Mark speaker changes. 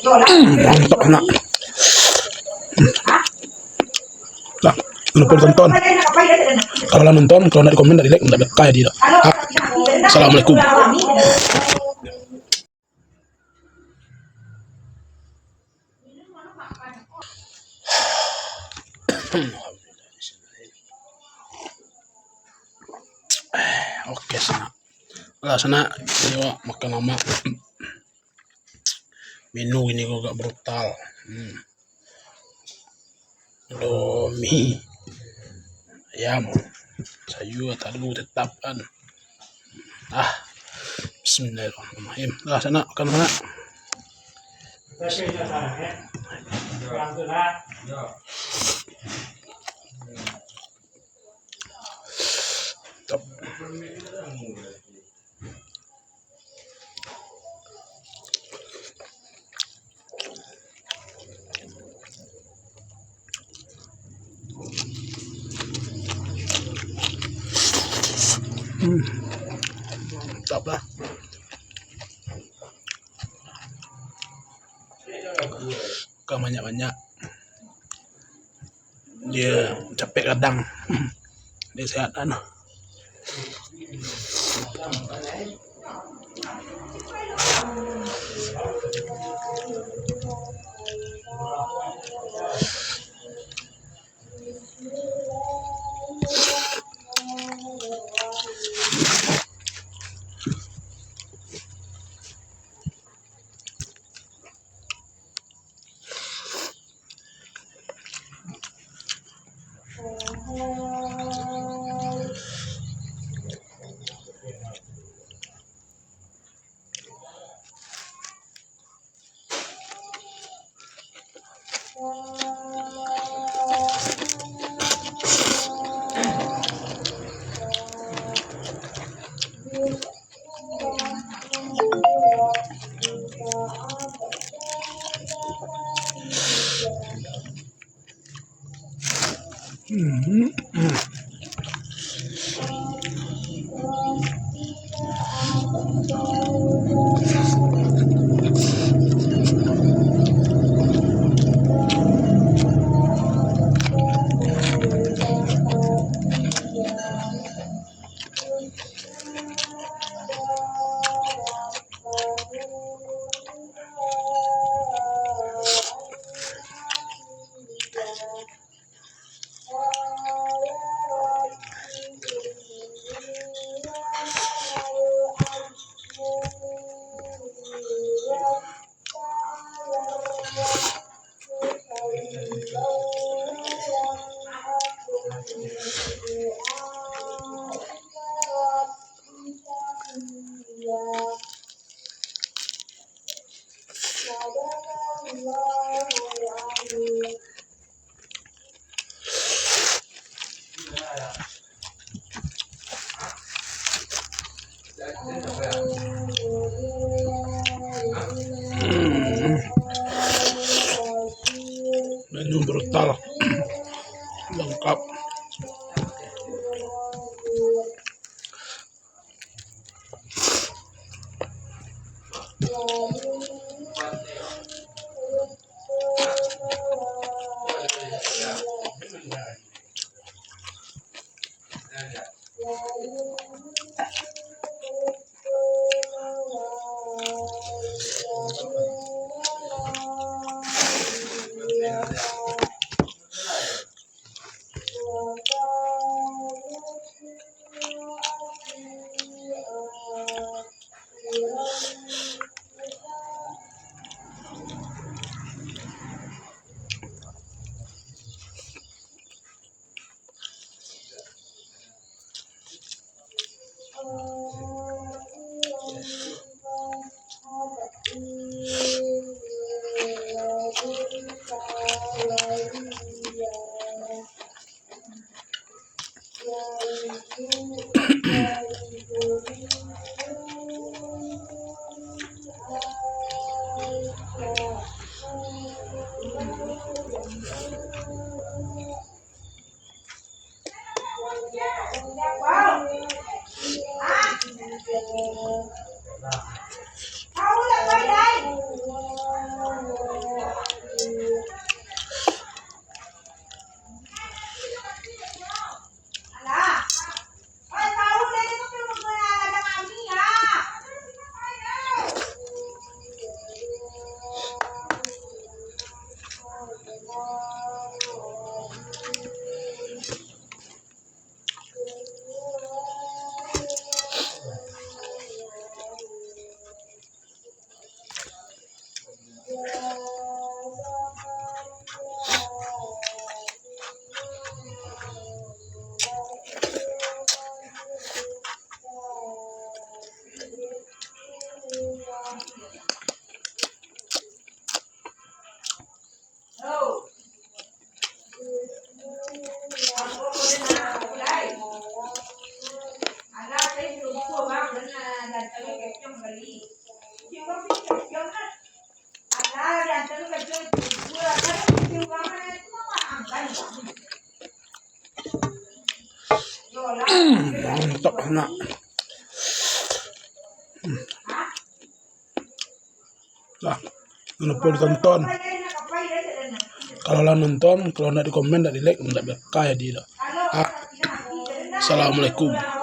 Speaker 1: tak nak. Tak, lupa tonton. Kalau nonton, kalau nak komen, nak like, nak berkaya dia. Assalamualaikum. Okey sana. Sana dia makan lama. Menu ini agak brutal. Mie ayam sayur telur tetap kan. Bismillahirrahmanirrahim. Sana makan sana. Top. Mantap lah. Bukan banyak-banyak. Dia capek kadang. Dia sehat kan. Menu brutal. Lengkap.
Speaker 2: Wow.
Speaker 1: Mantap nak. Nah, jangan lupa ditonton. Kalau lah nonton, kalau nak di komen, nak di like, nak kaya dia. Assalamualaikum.